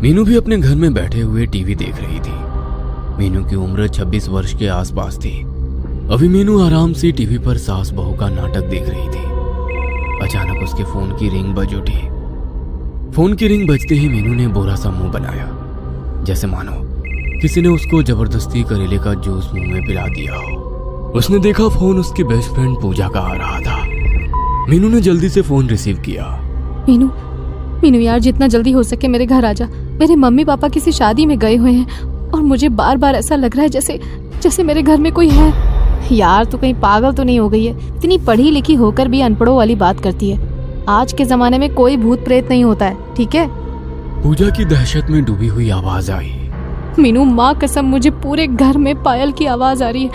मीनू भी अपने घर में बैठे हुए टीवी देख रही थी। मीनू की उम्र 26 वर्ष के आसपास थी। अभी मीनू आराम से टीवी पर सास बहू का नाटक देख रही थी। अचानक उसके फोन की रिंग बज उठी। फोन की रिंग बजते ही मीनू ने बुरा सा मुंह बनाया, जैसे मानो किसी ने उसको जबरदस्ती करेले का जूस मुंह में पिला दिया हो। उसने देखा फोन उसकी बेस्ट फ्रेंड पूजा का आ रहा था। मीनू ने जल्दी से फोन रिसीव किया। मीनू यार, जितना जल्दी हो सके मेरे घर आ जा। मेरे मम्मी पापा किसी शादी में गए हुए हैं और मुझे बार बार ऐसा लग रहा है जैसे मेरे घर में कोई है। यार तू कहीं पागल तो नहीं हो गई है? इतनी पढ़ी लिखी होकर भी अनपढ़ों वाली बात करती है। आज के जमाने में कोई भूत प्रेत नहीं होता है, ठीक है? पूजा की दहशत में डूबी हुई आवाज आई। मीनू, माँ कसम मुझे पूरे घर में पायल की आवाज आ रही है,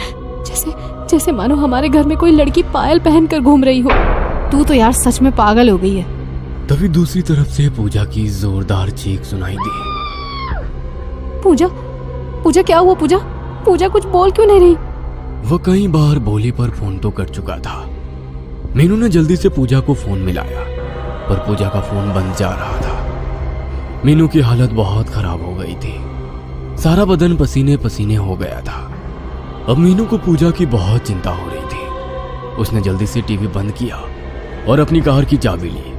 जैसे मानो हमारे घर में कोई लड़की पायल पहनकर घूम रही हो। तू तो यार सच में पागल हो गई है। तभी दूसरी तरफ से पूजा की जोरदार चीख सुनाई दी। पूजा क्या हुआ? पूजा कुछ बोल क्यों नहीं रही? वह कई बार बोली पर फोन तो कट चुका था। मीनू ने जल्दी से पूजा को फोन मिलाया, पर पूजा का फोन बंद जा रहा था। मीनू की हालत बहुत खराब हो गई थी। सारा बदन पसीने पसीने हो गया था। अब मीनू को पूजा की बहुत चिंता हो रही थी। उसने जल्दी से टीवी बंद किया और अपनी कार की चाबी ली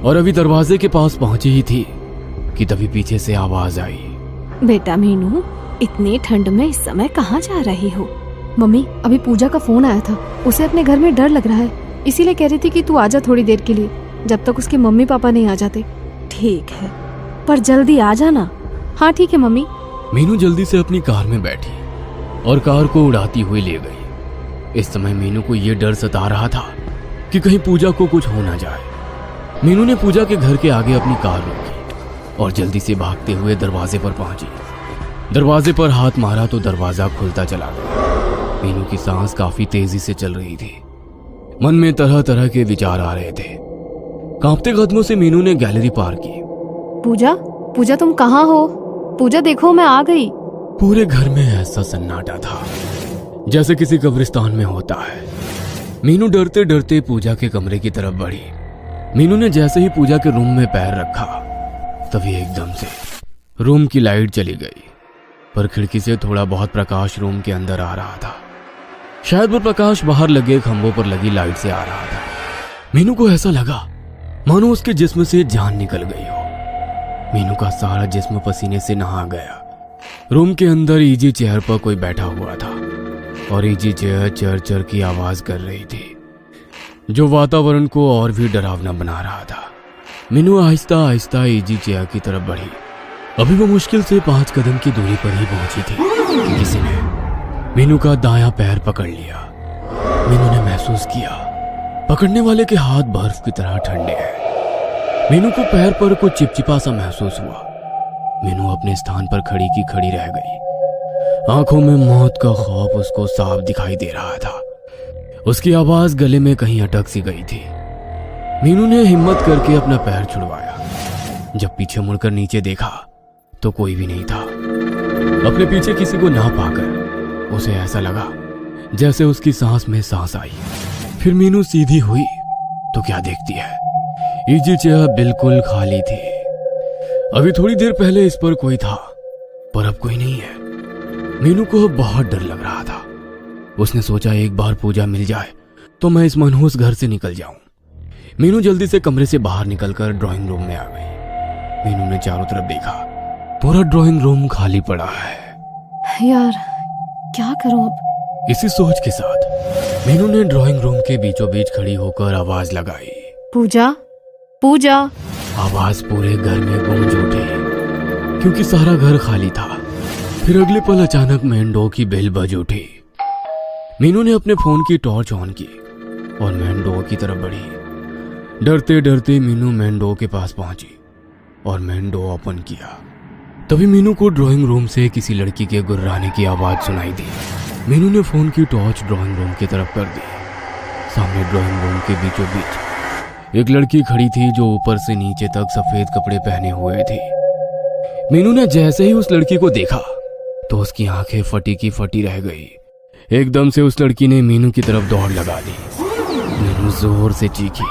और अभी दरवाजे के पास पहुंची ही थी कि तभी पीछे से आवाज आई। बेटा मीनू, इतनी ठंड में इस समय कहाँ जा रही हो? मम्मी, अभी पूजा का फोन आया था। उसे अपने घर में डर लग रहा है, इसीलिए कह रही थी कि तू आजा थोड़ी देर के लिए, जब तक उसके मम्मी पापा नहीं आ जाते। ठीक है, पर जल्दी आ जाना। हाँ ठीक है मम्मी। मीनू जल्दी से अपनी कार में बैठी और कार को उड़ाती हुई ले गई। इस समय मीनू को यह डर सता रहा था कि कहीं पूजा को कुछ हो ना जाए। मीनू ने पूजा के घर के आगे अपनी कार रोकी और जल्दी से भागते हुए दरवाजे पर पहुंची। दरवाजे पर हाथ मारा तो दरवाजा खुलता चला गया। मीनू की सांस काफी तेजी से चल रही थी। मन में तरह तरह के विचार आ रहे थे। कांपते कदमों से मीनू ने गैलरी पार की। पूजा तुम कहाँ हो? पूजा देखो, मैं आ गई। पूरे घर में ऐसा सन्नाटा था जैसे किसी कब्रिस्तान में होता है। मीनू डरते डरते पूजा के कमरे की तरफ बढ़ी। मीनू ने जैसे ही पूजा के रूम में पैर रखा, तभी एकदम से रूम की लाइट चली गई, पर खिड़की से थोड़ा बहुत प्रकाश रूम के अंदर आ रहा था। शायद वो प्रकाश बाहर लगे खंभों पर लगी लाइट से आ रहा था। मीनू को ऐसा लगा मानो उसके जिस्म से जान निकल गई हो। मीनू का सारा जिस्म पसीने से नहा गया। रूम के अंदर इजी चेयर पर कोई बैठा हुआ था और इजी चेयर चर चर की आवाज कर रही थी, जो वातावरण को और भी डरावना बना रहा था। मीनू आहिस्ता आहिस्ता इजी चेयर की तरफ बढ़ी। अभी वो मुश्किल से 5 कदम की दूरी पर ही पहुंची थी कि किसी ने मीनू का दायां पैर पकड़ लिया। मीनू ने महसूस किया पकड़ने वाले के हाथ बर्फ की तरह ठंडे हैं। मीनू को पैर पर कुछ चिपचिपा सा महसूस हुआ। मीनू अपने स्थान पर खड़ी की खड़ी रह गई। आंखों में मौत का खौफ उसको साफ दिखाई दे रहा था। उसकी आवाज गले में कहीं अटक सी गई थी। मीनू ने हिम्मत करके अपना पैर छुड़वाया। जब पीछे मुड़कर नीचे देखा तो कोई भी नहीं था। अपने पीछे किसी को ना पाकर उसे ऐसा लगा जैसे उसकी सांस में सांस आई। फिर मीनू सीधी हुई तो क्या देखती है, इजी चेयर बिल्कुल खाली थी। अभी थोड़ी देर पहले इस पर कोई था, पर अब कोई नहीं है। मीनू को अब बहुत डर लग रहा था। उसने सोचा एक बार पूजा मिल जाए तो मैं इस मनहूस घर से निकल जाऊं। मीनू जल्दी से कमरे से बाहर निकलकर ड्राइंग रूम में आ गई। मीनू ने चारों तरफ देखा, पूरा ड्राइंग रूम खाली पड़ा है। यार क्या करूं अब? इसी सोच के साथ मीनू ने ड्राइंग रूम के बीचों बीच खड़ी होकर आवाज लगाई, पूजा। आवाज पूरे घर में गूंज उठी क्योंकि सारा घर खाली था। फिर अगले पल अचानक मेन डोर की बेल बज उठी। मीनू ने अपने फोन की टॉर्च ऑन की और मेन डोर की तरफ बढ़ी। डरते डरते मीनू मेन डोर के पास पहुंची और मेन डोर ओपन किया। तभी मीनू को ड्राइंग रूम से किसी लड़की के गुर्राने की आवाज सुनाई दी। मीनू ने फोन की टॉर्च ड्राइंग रूम की तरफ कर दी। सामने ड्राइंग रूम के बीचों बीच एक लड़की खड़ी थी जो ऊपर से नीचे तक सफेद कपड़े पहने हुए थी। मीनू ने जैसे ही उस लड़की को देखा तो उसकी आंखें फटी की फटी रह गई। एकदम से उस लड़की ने मीनू की तरफ दौड़ लगा दी। मीनू जोर से चीखी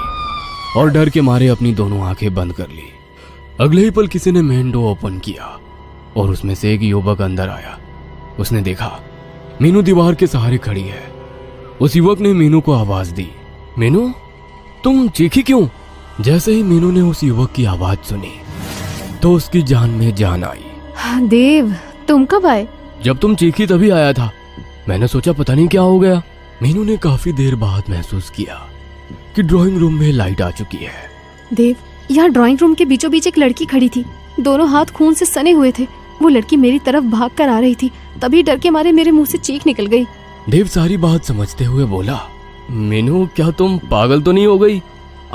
और डर के मारे अपनी दोनों आंखें बंद कर ली। अगले ही पल किसी ने मेन डोर ओपन किया और उसमें से एक युवक अंदर आया। उसने देखा मीनू दीवार के सहारे खड़ी है। उस युवक ने मीनू को आवाज दी, मीनू तुम चीखी क्यों? जैसे ही मीनू ने उस युवक की आवाज सुनी तो उसकी जान में जान आई। देव, तुम कब आए? जब तुम चीखी तभी आया था। मैंने सोचा पता नहीं क्या हो गया। मीनू ने काफी देर बाद महसूस किया कि ड्राइंग रूम में लाइट आ चुकी है। देव, यहाँ ड्राइंग रूम के बीचों बीच एक लड़की खड़ी थी। दोनों हाथ खून से सने हुए थे। वो लड़की मेरी तरफ भाग कर आ रही थी। तभी डर के मारे मेरे मुंह से चीख निकल गई। देव सारी बात समझते हुए बोला, मीनू क्या तुम पागल तो नहीं हो गई?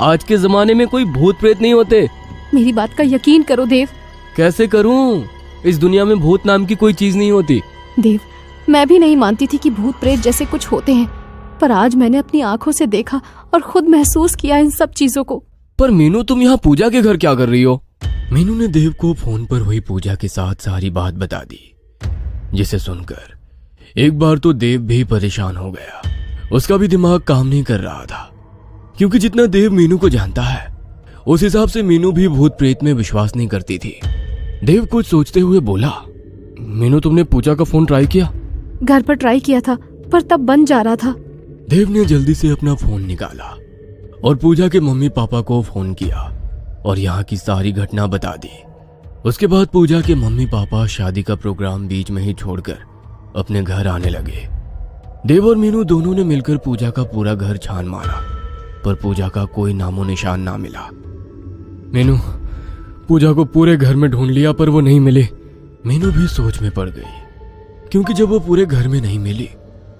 आज के जमाने में कोई भूत प्रेत नहीं होते। मेरी बात का यकीन करो देव। कैसे करूं? इस दुनिया में भूत नाम की कोई चीज नहीं होती। देव, मैं भी नहीं मानती थी कि भूत प्रेत जैसे कुछ होते हैं, पर आज मैंने अपनी आंखों से देखा और खुद महसूस किया इन सब चीजों को। पर मीनू तुम यहाँ पूजा के घर क्या कर रही हो? मीनू ने देव को फोन पर हुई पूजा के साथ सारी बात बता दी, जिसे सुनकर एक बार तो देव भी परेशान हो गया। उसका भी दिमाग काम नहीं कर रहा था, क्योंकि जितना देव मीनू को जानता है उस हिसाब से मीनू भी भूत प्रेत में विश्वास नहीं करती थी। देव कुछ सोचते हुए बोला, मीनू तुमने पूजा का फोन ट्राई किया? घर पर ट्राई किया था, पर तब बंद जा रहा था। देव ने जल्दी से अपना फोन निकाला और पूजा के मम्मी पापा को फोन किया और यहाँ की सारी घटना बता दी। उसके बाद पूजा के मम्मी पापा शादी का प्रोग्राम बीच में ही छोड़कर अपने घर आने लगे। देव और मीनू दोनों ने मिलकर पूजा का पूरा घर छान मारा, पर पूजा का कोई नामो निशान ना मिला। मीनू, पूजा को पूरे घर में ढूंढ लिया पर वो नहीं मिली। मीनू भी सोच में पड़ गई, क्योंकि जब वो पूरे घर में नहीं मिली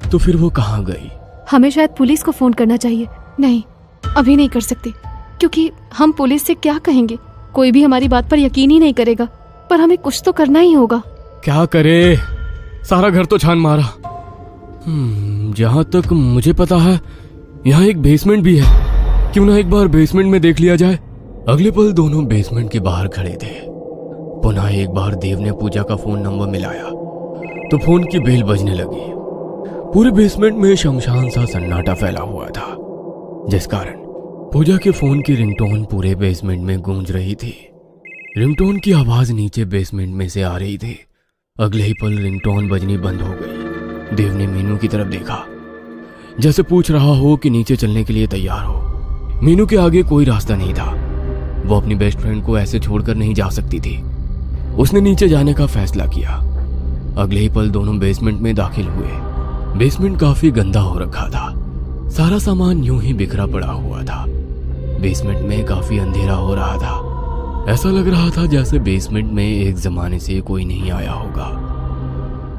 तो फिर वो कहाँ गई? हमें शायद पुलिस को फोन करना चाहिए। नहीं, अभी नहीं कर सकते, क्योंकि हम पुलिस से क्या कहेंगे? कोई भी हमारी बात पर यकीन ही नहीं करेगा। पर हमें कुछ तो करना ही होगा। क्या करे? सारा घर तो छान मारा। जहां तक मुझे पता है यहाँ एक बेसमेंट भी है। क्यों ना एक बार बेसमेंट में देख लिया जाए। अगले पल दोनों बेसमेंट के बाहर खड़े थे। पुनः एक बार देव ने पूजा का फोन नंबर मिलाया तो फोन की बेल बजने लगी। पूरे बेसमेंट में शमशान सा सन्नाटा फैला हुआ था, जिस कारण पूजा के फोन की रिंगटोन पूरे बेसमेंट में गूंज रही थी। रिंगटोन की आवाज नीचे बेसमेंट में से आ रही थी। अगले ही पल रिंगटोन बजनी बंद हो गई। देव ने मीनू की तरफ देखा, जैसे पूछ रहा हो कि नीचे चलने के लिए तैयार हो। मीनू के आगे कोई रास्ता नहीं था। वो अपनी बेस्ट फ्रेंड को ऐसे छोड़कर नहीं जा सकती थी। उसने नीचे जाने का फैसला किया। अगले ही पल दोनों बेसमेंट में दाखिल हुए। बेसमेंट काफी गंदा हो रखा था। सारा सामान यूं ही बिखरा पड़ा हुआ था। बेसमेंट में काफी अंधेरा हो रहा था। ऐसा लग रहा था जैसे बेसमेंट में एक जमाने से कोई नहीं आया होगा।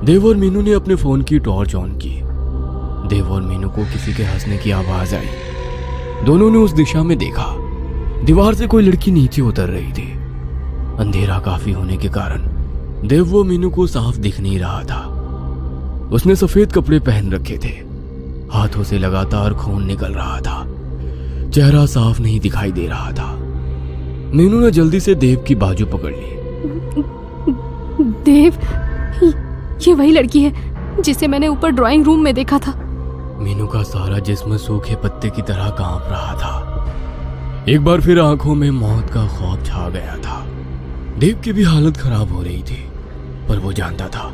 देव और मीनू ने अपने फोन की टॉर्च ऑन की। देव और मीनू को किसी के हंसने की आवाज आई। दोनों ने उस दिशा में देखा। दीवार से कोई लड़की नीचे उतर रही थी। अंधेरा काफी होने के कारण देव वो मीनू को साफ दिख नहीं रहा था। उसने सफेद कपड़े पहन रखे थे। हाथों से लगातार खून निकल रहा था। चेहरा साफ नहीं दिखाई दे रहा था। मीनू ने जल्दी से देव की बाजू पकड़ ली। देव, ये वही लड़की है जिसे मैंने ऊपर ड्राइंग रूम में देखा था। मीनू का सारा जिस्म सूखे पत्ते की तरह कांप रहा था। एक बार फिर आंखों में मौत का खौफ छा गया था। देव की भी हालत खराब हो रही थी, पर वो जानता था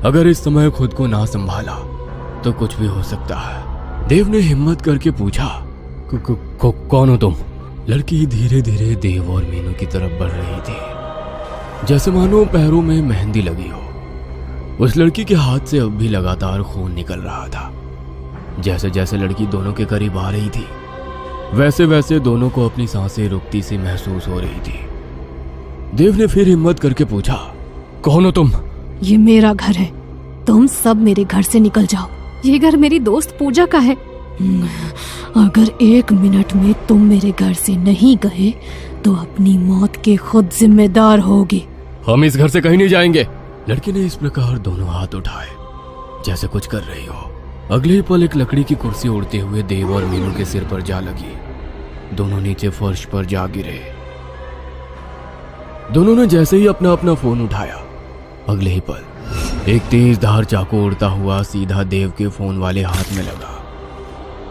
अगर इस समय खुद को ना संभाला तो कुछ भी हो सकता है। देव ने हिम्मत करके पूछा, कौन हो तुम? लड़की धीरे धीरे देव और मीनू की तरफ बढ़ रही थी, जैसे मानो पैरों में मेहंदी लगी हो। उस लड़की के हाथ से अब भी लगातार खून निकल रहा था। जैसे जैसे लड़की दोनों के करीब आ रही थी, वैसे वैसे दोनों को अपनी सांसें रुकती सी महसूस हो रही थी। देव ने फिर हिम्मत करके पूछा, कौन हो तुम? ये मेरा घर है, तुम सब मेरे घर से निकल जाओ। ये घर मेरी दोस्त पूजा का है। अगर 1 मिनट में तुम मेरे घर से नहीं गए तो अपनी मौत के खुद जिम्मेदार होगे। हम इस घर से कहीं नहीं जाएंगे। लड़की ने इस प्रकार दोनों हाथ उठाए जैसे कुछ कर रही हो। अगले ही पल एक लकड़ी की कुर्सी उड़ते हुए देव और मीनू के सिर पर जा लगी। दोनों नीचे फर्श पर जा गिरे। दोनों ने जैसे ही अपना अपना फोन उठाया, अगले ही पल एक तेज धार चाकू उड़ता हुआ सीधा देव के फोन वाले हाथ में लगा।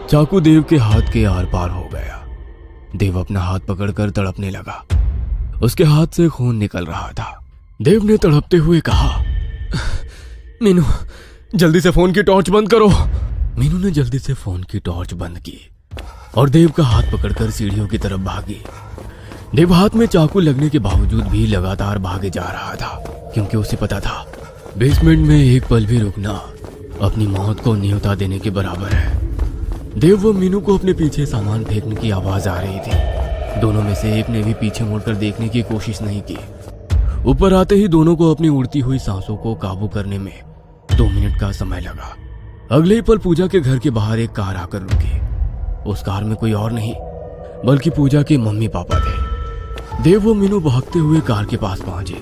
चाकू देव के हाथ के आर पार हो गया। देव अपना हाथ पकड़कर तड़पने लगा। उसके हाथ से खून निकल रहा था। देव ने तड़पते हुए कहा, मीनू जल्दी से फोन की टॉर्च बंद करो। मीनू ने जल्दी से फोन की टॉर्च बंद की और देव का हाथ पकड़कर सीढ़ियों की तरफ भागी। देव हाथ में चाकू लगने के बावजूद भी लगातार भागे जा रहा था, क्योंकि उसे पता था बेसमेंट में एक पल भी रुकना अपनी मौत को न्योता देने के बराबर है। देव व मीनू को अपने पीछे सामान फेंकने की आवाज आ रही थी। दोनों में से एक ने भी पीछे मुड़कर देखने की कोशिश नहीं की। ऊपर आते ही दोनों को अपनी उड़ती हुई सांसों को काबू करने में 2 मिनट का समय लगा। अगले ही पल पूजा के घर के बाहर एक कार आकर रुकी। उस कार में कोई और नहीं बल्कि पूजा के मम्मी पापा थे। देव व मीनू भागते हुए कार के पास पहुंचे।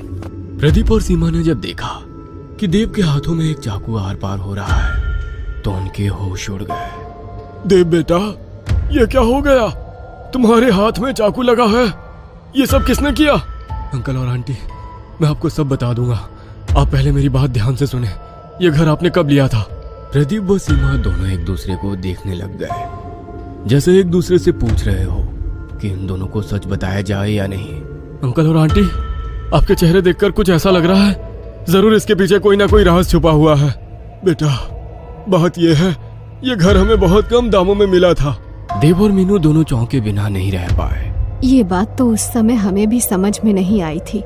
प्रदीप और सीमा ने जब देखा कि देव के हाथों में एक चाकू आर पार हो रहा है तो उनके होश उड़ गए। देव बेटा, ये क्या हो गया? तुम्हारे हाथ में चाकू लगा है। ये सब किसने किया? अंकल और आंटी, मैं आपको सब बता दूंगा। आप पहले मेरी बात ध्यान से सुने। ये घर आपने कब लिया था? प्रदीप व सीमा दोनों एक दूसरे को देखने लग गए, जैसे एक दूसरे से पूछ रहे हो कि इन दोनों को सच बताया जाए या नहीं। अंकल और आंटी, आपके चेहरे देखकर कुछ ऐसा लग रहा है जरूर इसके पीछे कोई ना कोई राज छुपा हुआ है। बेटा, बात यह है, ये घर हमें बहुत कम दामों में मिला था। देव और मीनू दोनों चौंके बिना नहीं रह पाए। ये बात तो उस समय हमें भी समझ में नहीं आई थी।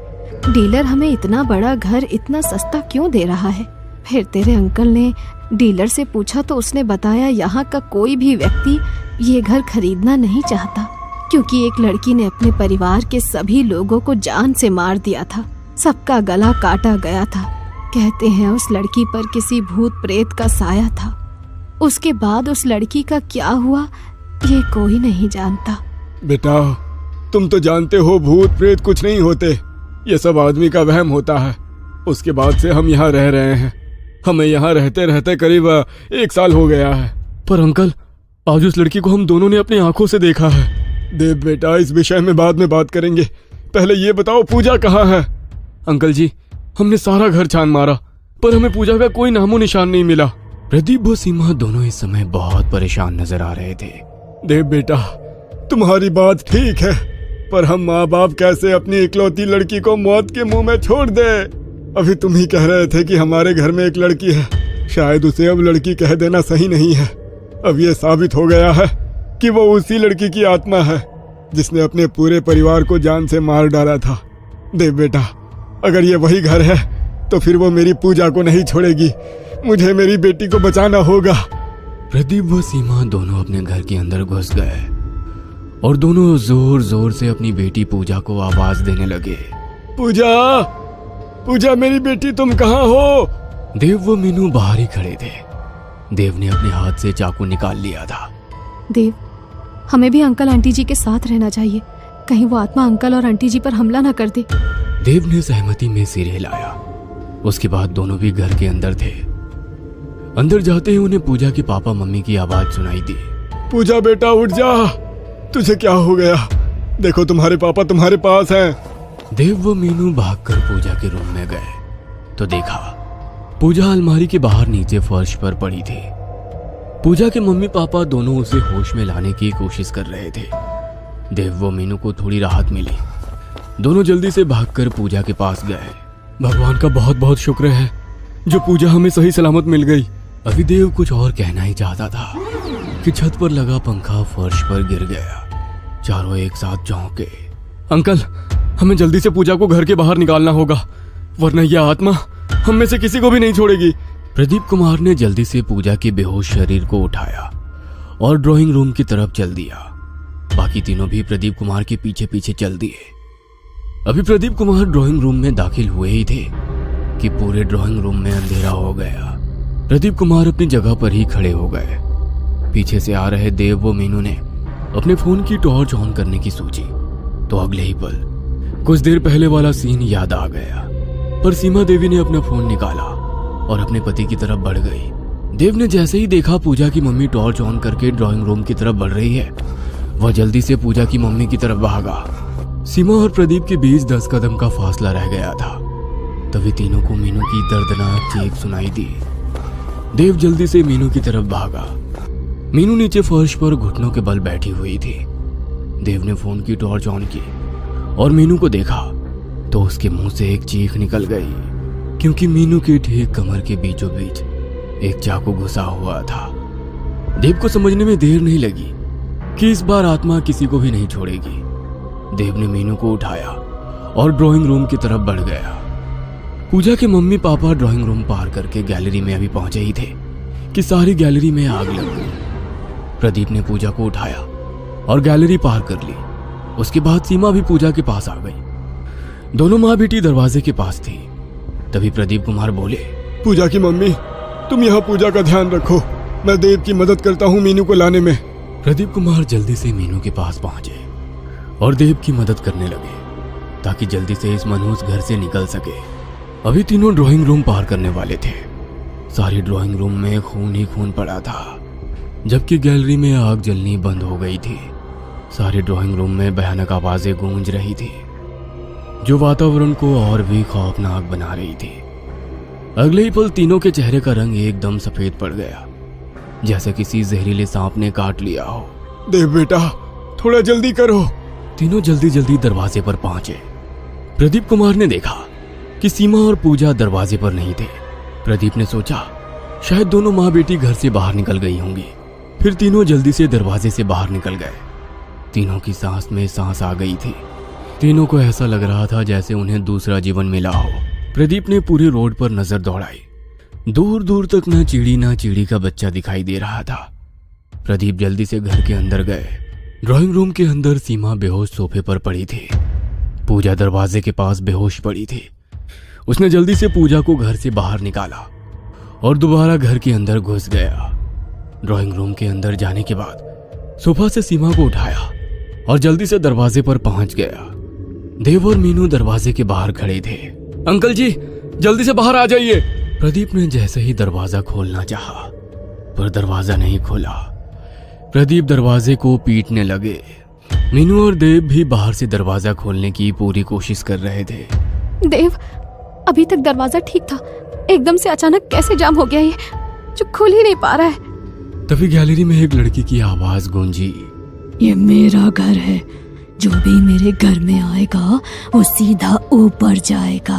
डीलर हमें इतना बड़ा घर इतना सस्ता क्यों दे रहा है? फिर तेरे अंकल ने डीलर से पूछा तो उसने बताया यहाँ का कोई भी व्यक्ति ये घर खरीदना नहीं चाहता, क्योंकि एक लड़की ने अपने परिवार के सभी लोगों को जान से मार दिया था। सबका गला काटा गया था। कहते हैं उस लड़की पर किसी भूत प्रेत का साया था। उसके बाद उस लड़की का क्या हुआ ये कोई नहीं जानता। बेटा, तुम तो जानते हो भूत प्रेत कुछ नहीं होते, ये सब आदमी का वहम होता है। उसके बाद से हम यहाँ रह रहे हैं। हमें यहाँ रहते रहते करीब 1 साल हो गया है। पर अंकल, आज उस लड़की को हम दोनों ने अपनी आंखों से देखा है। देव बेटा, इस विषय में बाद में बात करेंगे। पहले ये बताओ पूजा कहाँ है? अंकल जी, हमने सारा घर छान मारा पर हमें पूजा का कोई नामो निशान नहीं मिला। प्रदीप व सीमा दोनों इस समय बहुत परेशान नजर आ रहे थे। देव बेटा, तुम्हारी बात ठीक है, पर हम माँ बाप कैसे अपनी इकलौती लड़की को मौत के मुंह में छोड़ दे? अभी तुम ही कह रहे थे कि हमारे घर में एक लड़की है। शायद उसे अब लड़की कह देना सही नहीं है। अब ये साबित हो गया है कि वो उसी लड़की की आत्मा है जिसने अपने पूरे परिवार को जान से मार डाला था। देव बेटा, अगर ये वही घर है तो फिर वो मेरी पूजा को नहीं छोड़ेगी। मुझे मेरी बेटी को बचाना होगा। प्रदीप व सीमा दोनों अपने घर के अंदर घुस गए और दोनों जोर जोर से अपनी बेटी पूजा को आवाज देने लगे। पूजा, पूजा मेरी बेटी, तुम कहाँ हो? देव व मीनू बाहर ही खड़े थे। देव ने अपने हाथ से चाकू निकाल लिया था। देव, हमें भी अंकल आंटी जी के साथ रहना चाहिए, कहीं वो आत्मा अंकल और आंटी जी पर हमला न कर दे। देव ने सहमति में सिर हिलाया। उसके बाद दोनों भी घर के अंदर थे। अंदर जाते ही उन्हें पूजा के पापा मम्मी की आवाज सुनाई दी। पूजा बेटा, उठ जा। तुझे क्या हो गया? देखो, तुम्हारे पापा तुम्हारे पास हैं। देव व मीनू भागकर पूजा के रूम में गए तो देखा पूजा अलमारी के बाहर नीचे फर्श पर पड़ी थी। पूजा के मम्मी पापा दोनों उसे होश में लाने की कोशिश कर रहे थे। देव व मीनू को थोड़ी राहत मिली। दोनों जल्दी से भागकर पूजा के पास गए। भगवान का बहुत बहुत शुक्र है जो पूजा हमें सही सलामत मिल गई। अभी देव कुछ और कहना ही चाहता था कि छत पर लगा पंखा फर्श पर गिर गया। चारों एक साथ चौंके। अंकल, हमें जल्दी से पूजा को घर के बाहर निकालना होगा, वरना यह आत्मा हम में से किसी को भी नहीं छोड़ेगी। प्रदीप कुमार ने जल्दी से पूजा के बेहोश शरीर को उठाया और ड्राइंग रूम की तरफ चल दिया। बाकी तीनों भी प्रदीप कुमार के पीछे पीछे चल दिए। अभी प्रदीप कुमार ड्राइंग रूम में दाखिल हुए ही थे कि पूरे ड्राइंग रूम में अंधेरा हो गया। प्रदीप कुमार अपनी जगह पर ही खड़े हो गए। पीछे से आ रहे देव व मीनू ने अपने फोन की टॉर्च ऑन करने की सोची तो अगले ही पल कुछ देर पहले वाला सीन याद आ गया। पर सीमा देवी ने अपना फोन निकाला और अपने पति की तरफ बढ़ गई। देव ने जैसे ही देखा पूजा की मम्मी टॉर्च ऑन करके ड्राइंग रूम की तरफ बढ़ रही है, वह जल्दी से पूजा की मम्मी की तरफ भागा। सीमा और प्रदीप के बीच 10 कदम का फासला रह गया था। तभी तीनों को मीनू की दर्दनाक चीख सुनाई दी। देव जल्दी से मीनू की तरफ भागा। मीनू नीचे फर्श पर घुटनों के बल बैठी हुई थी। देव ने फोन की टॉर्च ऑन की और मीनू को देखा तो उसके मुंह से एक चीख निकल गई, क्योंकि मीनू के ठीक कमर के बीचों बीच एक चाकू घुसा हुआ था। देव को समझने में देर नहीं लगी कि इस बार आत्मा किसी को भी नहीं छोड़ेगी। देव ने मीनू को उठाया और ड्राइंग रूम की तरफ बढ़ गया। पूजा के मम्मी पापा ड्राइंग रूम पार करके गैलरी में अभी पहुंचे ही थे कि सारी गैलरी में आग लग गई। प्रदीप ने पूजा को उठाया और गैलरी पार कर ली। उसके बाद सीमा भी पूजा के पास आ गई। दोनों माँ बेटी दरवाजे के पास थी। तभी प्रदीप कुमार बोले, पूजा की मम्मी, तुम यहाँ पूजा का ध्यान रखो, मैं देव की मदद करता हूँ मीनू को लाने में। प्रदीप कुमार जल्दी से मीनू के पास पहुंचे और देव की मदद करने लगे ताकि जल्दी से इस मनहूस घर से निकल सके। अभी तीनों ड्राइंग रूम पार करने वाले थे। सारी ड्राइंग रूम में खून ही खून पड़ा था, जबकि गैलरी में आग जलनी बंद हो गई थी। सारे ड्राइंग रूम में भयानक आवाजें गूंज रही थी, जो वातावरण को और भी खौफनाक बना रही थी। अगले ही पल तीनों के चेहरे का रंग एकदम सफेद पड़ गया, जैसे किसी जहरीले सांप ने काट लिया हो। देव बेटा, थोड़ा जल्दी करो। तीनों जल्दी जल्दी दरवाजे पर पहुंचे। प्रदीप कुमार ने देखा कि सीमा और पूजा दरवाजे पर नहीं थे। प्रदीप ने सोचा शायद दोनों माँ बेटी घर से बाहर निकल गई होंगी। फिर तीनों जल्दी से दरवाजे से बाहर निकल गए। तीनों की सांस में सांस आ गई थी। तीनों को ऐसा लग रहा था जैसे उन्हें दूसरा जीवन मिला हो। प्रदीप ने पूरे रोड पर नजर दौड़ाई। दूर दूर तक न चिड़ी का बच्चा दिखाई दे रहा था। प्रदीप जल्दी से घर के अंदर गए। ड्राइंग रूम के अंदर सीमा बेहोश सोफे पर पड़ी थी। पूजा दरवाजे के पास बेहोश पड़ी थी। उसने जल्दी से पूजा को घर से बाहर निकाला और दोबारा घर के अंदर घुस गया। ड्राइंग रूम के अंदर जाने के बाद सोफा से सीमा को उठाया और जल्दी से दरवाजे पर पहुंच गया। देव और मीनू दरवाजे के बाहर खड़े थे। अंकल जी, जल्दी से बाहर आ जाइए। प्रदीप ने जैसे ही दरवाजा खोलना चाहा, पर दरवाजा नहीं खोला। प्रदीप दरवाजे को पीटने लगे। मीनू और देव भी बाहर से दरवाजा खोलने की पूरी कोशिश कर रहे थे। देव, अभी तक दरवाजा ठीक था, एकदम से अचानक कैसे जाम हो गया ये, जो खुल ही नहीं पा रहा है। तभी गैलरी में एक लड़की की आवाज गूंजी, ये मेरा घर है, जो भी मेरे घर में आएगा वो सीधा ऊपर जाएगा।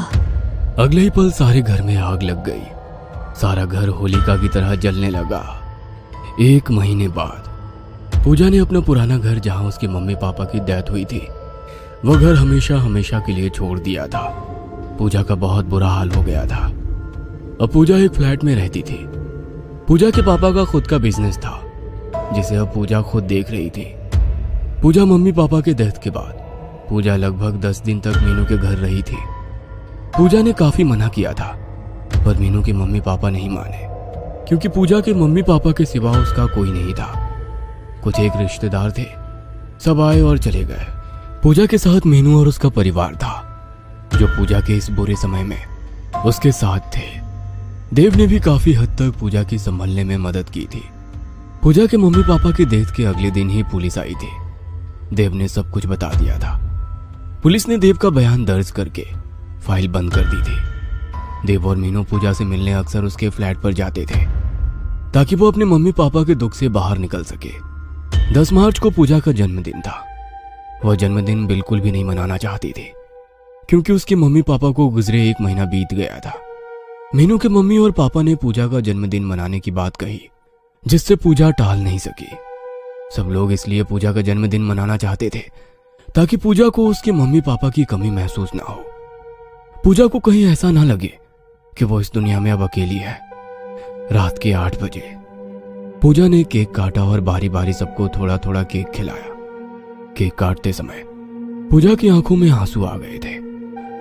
अगले ही पल सारे घर में आग लग गई। सारा घर होलिका की तरह जलने लगा। 1 महीने बाद पूजा ने अपना पुराना घर, जहां उसके मम्मी पापा की डेथ हुई थी, वो घर हमेशा हमेशा के लिए छोड़ दिया था। पूजा का बहुत बुरा हाल हो गया था। अब पूजा एक फ्लैट में रहती थी। पूजा के पापा का खुद का बिजनेस था, जिसे अब पूजा खुद देख रही थी। पूजा मम्मी पापा के डेथ के बाद पूजा लगभग 10 दिन तक मीनू के घर रही थी। पूजा ने काफी मना किया था, पर मीनू के मम्मी पापा नहीं माने, क्योंकि पूजा के मम्मी पापा के सिवा उसका कोई नहीं था। कुछ एक रिश्तेदार थे, सब आए और चले गए। पूजा के साथ मीनू और उसका परिवार था, जो पूजा के इस बुरे समय में उसके साथ थे। देव ने भी काफी हद तक पूजा की संभलने में मदद की थी। पूजा के मम्मी पापा के डेथ के अगले दिन ही पुलिस आई थी। देव ने सब कुछ बता दिया था। पुलिस ने देव का बयान दर्ज करके फाइल बंद कर दी थी। देव और मीनू पूजा से मिलने अक्सर उसके फ्लैट पर जाते थे, ताकि वो अपने मम्मी पापा के दुख से बाहर निकल सके। 10 मार्च को पूजा का जन्मदिन था। वह जन्मदिन बिल्कुल भी नहीं मनाना चाहती थी, क्योंकि उसके मम्मी पापा को गुजरे 1 महीना बीत गया था। मीनू के मम्मी और पापा ने पूजा का जन्मदिन मनाने की बात कही, जिससे पूजा टाल नहीं सकी। सब लोग इसलिए पूजा का जन्मदिन मनाना चाहते थे, ताकि पूजा को उसके मम्मी पापा की कमी महसूस ना हो। पूजा को कहीं ऐसा ना लगे कि वो इस दुनिया में अब अकेली है। रात के 8 बजे पूजा ने केक काटा और बारी बारी सबको थोड़ा थोड़ा केक खिलाया। केक काटते समय पूजा की आंखों में आंसू आ गए थे।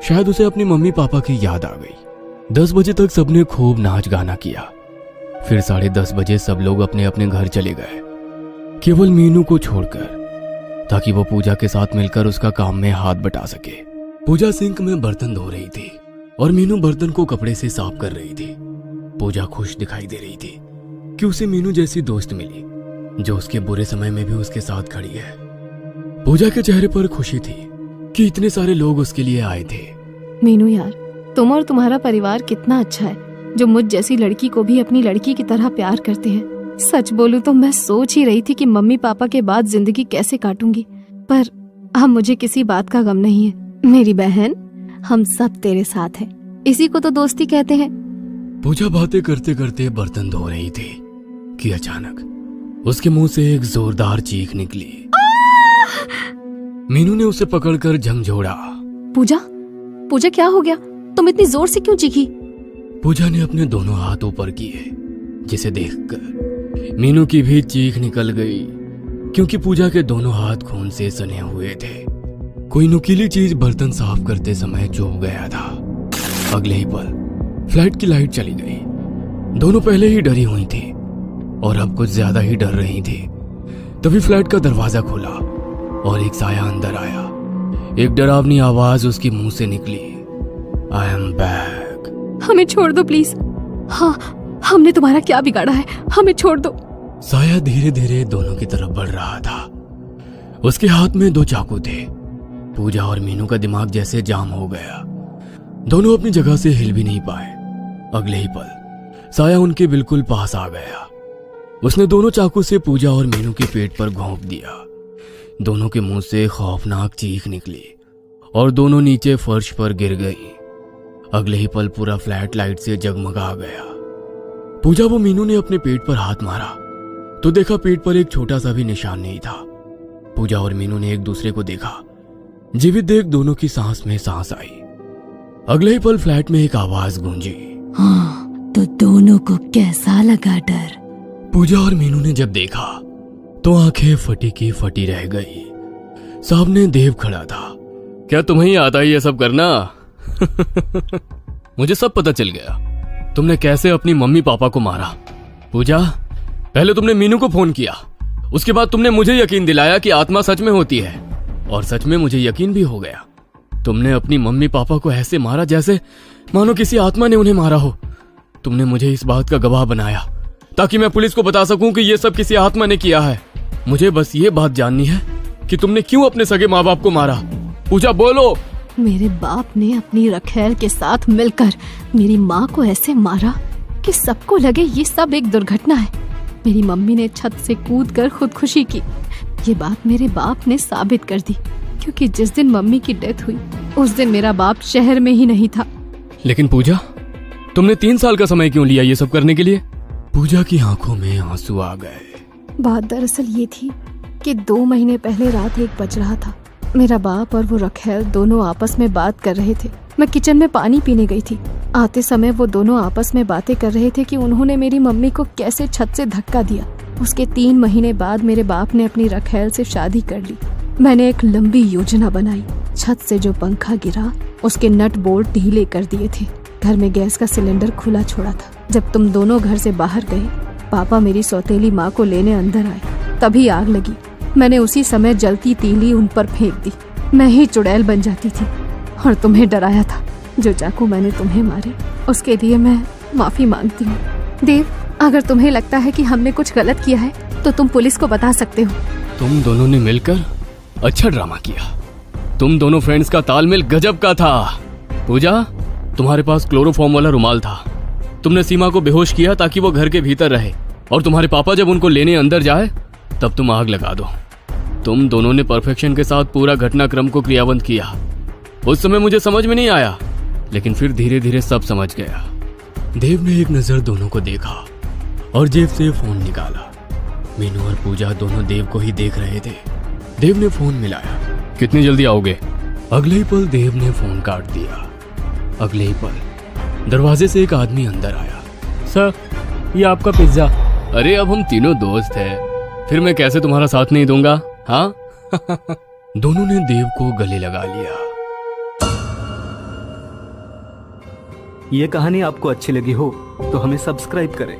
शायद उसे अपनी मम्मी पापा की याद आ गई। 10 बजे तक सबने खूब नाच गाना किया। फिर 10:30 बजे सब लोग अपने अपने घर चले गए, केवल मीनू को छोड़कर, ताकि वो पूजा के साथ मिलकर उसका काम में हाथ बटा सके। पूजा सिंक में बर्तन धो रही थी और मीनू बर्तन को कपड़े से साफ कर रही थी। पूजा खुश दिखाई दे रही थी कि उसे मीनू जैसी दोस्त मिली, जो उसके बुरे समय में भी उसके साथ खड़ी है। पूजा के चेहरे पर खुशी थी कि इतने सारे लोग उसके लिए आए थे। मीनू यार, तुम और तुम्हारा परिवार कितना अच्छा है, जो मुझ जैसी लड़की को भी अपनी लड़की की तरह प्यार करते हैं। सच बोलूं तो मैं सोच ही रही थी कि मम्मी पापा के बाद जिंदगी कैसे काटूंगी, पर अब मुझे किसी बात का गम नहीं है मेरी बहन, हम सब तेरे साथ हैं। इसी को तो दोस्ती कहते हैं। पूजा बातें करते करते बर्तन धो रही थी कि अचानक उसके मुंह से एक जोरदार चीख निकली। मीनू ने उसे पकड़कर झंझोड़ा। पूजा, पूजा क्या हो गया? तुम इतनी जोर से क्यों चीखी? पूजा ने अपने दोनों हाथ ऊपर किए, जिसे देखकर मीनू की भी चीख निकल गई, क्योंकि पूजा के दोनों हाथ खून से सने हुए थे। कोई नुकीली चीज बर्तन साफ करते समय चुभ गया था। अगले ही पल फ्लैट की लाइट चली गई। दोनों पहले ही डरी हुई थी और अब कुछ ज्यादा ही डर रही थी। तभी फ्लैट का दरवाजा खुला और एक साया अंदर आया। एक डरावनी आवाज उसके मुंह से निकली, आई एम बैक। हमें छोड़ दो प्लीज। हाँ, हमने तुम्हारा क्या बिगाड़ा है? हमें छोड़ दो। साया धीरे धीरे दोनों की तरफ बढ़ रहा था। उसके हाथ में 2 चाकू थे। पूजा और मीनू का दिमाग जैसे जाम हो गया। दोनों अपनी जगह से हिल भी नहीं पाए। अगले ही पल साया उनके बिल्कुल पास आ गया। उसने दोनों चाकू से पूजा और मीनू के पेट पर घोंप दिया। दोनों के मुंह से खौफनाक चीख निकली और दोनों नीचे फर्श पर गिर गई। अगले ही पल पूरा फ्लैट लाइट से जगमगा गया। पूजा व मीनू ने अपने पेट पर हाथ मारा तो देखा पेट पर एक छोटा सा भी निशान नहीं था। पूजा और मीनू ने एक दूसरे को देखा। जीवित देख दोनों की सांस में सांस आई। अगले ही पल फ्लैट में एक आवाज गूंजी, हाँ, तो दोनों को कैसा लगा डर? पूजा और मीनू ने जब देखा तो आंखें फटी की फटी रह गई। सामने देव खड़ा था। क्या तुम्हें ही आता है ये सब करना? मुझे सब पता चल गया, तुमने कैसे अपनी मम्मी पापा को मारा। पूजा, पहले तुमने मीनू को फोन किया, उसके बाद तुमने मुझे यकीन दिलाया कि आत्मा सच में होती है, और सच में मुझे यकीन भी हो गया। तुमने अपनी मम्मी पापा को ऐसे मारा जैसे मानो किसी आत्मा ने उन्हें मारा हो। तुमने मुझे इस बात का गवाह बनाया ताकि मैं पुलिस को बता सकूं कि ये सब किसी आत्मा ने किया है। मुझे बस ये बात जाननी है कि तुमने क्यों अपने सगे माँ बाप को मारा। पूजा बोलो। मेरे बाप ने अपनी रखेल के साथ मिलकर मेरी माँ को ऐसे मारा कि सबको लगे ये सब एक दुर्घटना है। मेरी मम्मी ने छत से कूदकर खुदकुशी की। ये बात मेरे बाप ने साबित कर दी, क्योंकि जिस दिन मम्मी की डेथ हुई उस दिन मेरा बाप शहर में ही नहीं था। लेकिन पूजा, तुमने 3 साल का समय क्यों लिया ये सब करने के लिए? पूजा की आंखों में आंसू आ गए। बात दरअसल ये थी कि 2 महीने पहले रात 1 बज रहा था। मेरा बाप और वो रखेल दोनों आपस में बात कर रहे थे। मैं किचन में पानी पीने गई थी। आते समय वो दोनों आपस में बातें कर रहे थे कि उन्होंने मेरी मम्मी को कैसे छत से धक्का दिया। उसके 3 महीने बाद मेरे बाप ने अपनी रखेल से शादी कर ली। मैंने एक लंबी योजना बनाई। छत से जो पंखा गिरा उसके नट बोल्ट ढीले कर दिए थे। घर में गैस का सिलेंडर खुला छोड़ा था। जब तुम दोनों घर से बाहर गए, पापा मेरी सौतेली माँ को लेने अंदर आए, तभी आग लगी। मैंने उसी समय जलती तीली उन पर फेंक दी। मैं ही चुड़ैल बन जाती थी और तुम्हें डराया था। जो चाकू मैंने तुम्हें मारे उसके लिए मैं माफी मांगती हूँ। देव, अगर तुम्हें लगता है कि हमने कुछ गलत किया है तो तुम पुलिस को बता सकते हो। तुम दोनों ने मिलकर अच्छा ड्रामा किया। तुम दोनों फ्रेंड्स का तालमेल गजब का था। पूजा, तुम्हारे पास क्लोरोफॉर्म वाला रुमाल था। तुमने सीमा को बेहोश किया ताकि वो घर के भीतर रहे, और तुम्हारे पापा जब उनको लेने अंदर जाए तब तुम आग लगा दो। तुम दोनों ने परफेक्शन के साथ पूरा घटनाक्रम को क्रियान्वित किया। उस समय मुझे समझ में नहीं आया, लेकिन फिर धीरे धीरे सब समझ गया। देव ने एक नजर दोनों को देखा और जेब से फोन निकाला। मीनू और पूजा दोनों देव को ही देख रहे थे। देव ने फोन मिलाया। कितनी जल्दी आओगे? अगले ही पल देव ने फोन काट दिया। अगले ही पल दरवाजे से एक आदमी अंदर आया। सर, ये आपका पिज्जा। अरे, अब हम तीनों दोस्त हैं, फिर मैं कैसे तुम्हारा साथ नहीं दूंगा? हाँ। दोनों ने देव को गले लगा लिया। ये कहानी आपको अच्छी लगी हो तो हमें सब्सक्राइब करें